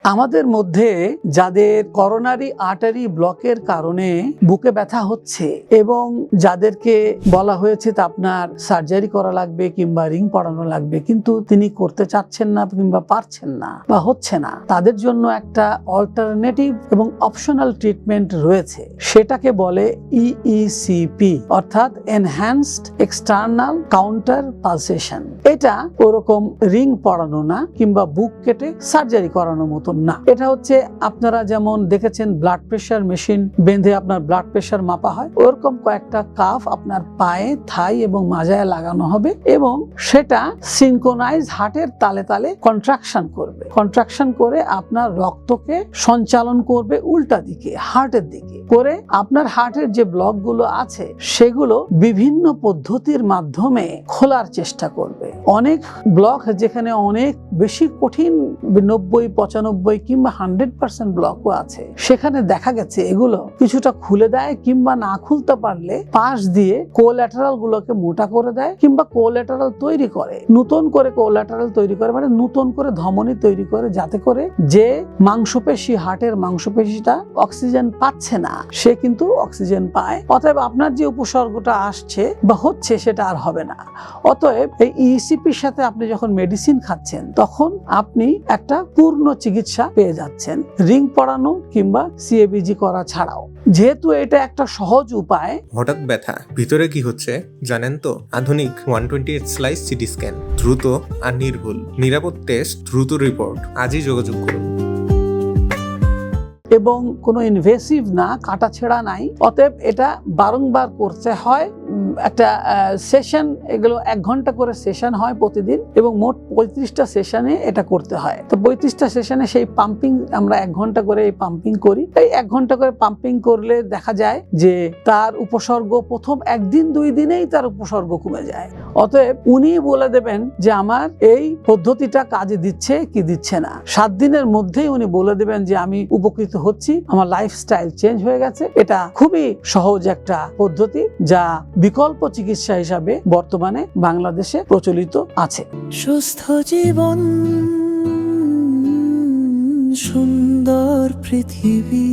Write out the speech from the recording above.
আমাদের মধ্যে যাদের করোনারি আর্টারি ব্লকের কারণে বুকে ব্যথা হচ্ছে এবং যাদেরকে বলা হয়েছে তা আপনার সার্জারি করা লাগবে কিংবা রিং পড়ানো লাগবে, কিন্তু তিনি করতে চাচ্ছেন না কিংবা পারছেন না বা হচ্ছে না, তাদের জন্য একটা অল্টারনেটিভ এবং অপশনাল ট্রিটমেন্ট রয়েছে। সেটাকে বলে ইইসিপি অর্থাৎ এনহ্যান্সড এক্সটার্নাল কাউন্টার পালসেশন। এটা ওরকম রিং পড়ানো না কিংবা বুক কেটে সার্জারি করানোর মতো না। এটা হচ্ছে আপনারা যেমন দেখেছেন ব্লাড প্রেশার মেশিন বেঁধে আপনার ব্লাড প্রেশার মাপা হয়, ওরকম কয়েকটা কাফ আপনার পায়ে, থাই এবং মাজায় লাগানো হবে এবং সেটা সিনক্রোনাইজ হার্টের তালে তালে কন্ট্রাকশন করবে। কন্ট্রাকশন করে আপনার রক্তকে সঞ্চালন করবে উল্টা দিকে, হার্টের দিকে করে আপনার হার্টের যে ব্লকগুলো আছে সেগুলো বিভিন্ন পদ্ধতির মাধ্যমে খোলার চেষ্টা করবে। অনেক ব্লক যেখানে অনেক বেশি কঠিন 90-95 কিংবা 100% ব্লকও আছে, সেখানে দেখা গেছে এগুলো কিছুটা খুলে দেয় কিংবা না খুলতে পারলে পাশ দিয়ে কোল্যাটারাল গুলোকে মোটা করে দেয় কিংবা কোল্যাটারাল তৈরি করে, নতুন করে কোল্যাটারাল তৈরি করে, মানে নতুন করে ধমনী তৈরি করে, যাতে করে যে মাংসপেশি, হার্টের মাংসপেশিটা অক্সিজেন পাচ্ছে না সে কিন্তু অক্সিজেন পায়। অতএব আপনার যে উপসর্গটা আসছে বা হচ্ছে সেটা আর হবে না। অতএব এই ইসিপির সাথে আপনি যখন মেডিসিন খাচ্ছেন তখন আপনি একটা পূর্ণ চিকিৎসা পেয়ে যাচ্ছেন, রিং পড়ানো কিংবা সিএবিজি করা ছাড়াও। যেহেতু এটা একটা সহজ উপায়। হঠাৎ ব্যথা, ভিতরে কি হচ্ছে জানেন তো? আধুনিক 128 স্লাইস সিটি স্ক্যান, দ্রুত আর নির্ভুল, নিরাপদ টেস্ট, দ্রুত রিপোর্ট। আজই যোগাযোগ করুন। এবং কোনো ইনভেসিভ না, কাটাছেঁড়া নাই। অতএব এটা বারংবার করতে হয়। একটা সেশন, এগুলো 1 ঘন্টা করে সেশন হয় প্রতিদিন এবং মোট 35টা সেশনে এটা করতে হয়। তো 35টা সেশনে সেই পাম্পিং আমরা 1 ঘন্টা করে এই পাম্পিং করি। এই 1 ঘন্টা করে পাম্পিং করলে দেখা যায় যে তার উপসর্গ প্রথম 1 দিন 2 দিনেই তার উপসর্গ কমে যায়। অতএব উনি বলে দেবেন যে আমার এই পদ্ধতিটা কাজে দিচ্ছে কি দিচ্ছে না। 7 দিনের মধ্যেই উনি বলে দেবেন যে আমি উপকৃত হচ্ছি, আমার লাইফস্টাইল চেঞ্জ হয়ে গেছে। এটা খুবই সহজ একটা পদ্ধতি যা বিকল্প চিকিৎসা হিসাবে বর্তমানে বাংলাদেশে প্রচলিত আছে। সুস্থ জীবন, সুন্দর পৃথিবী।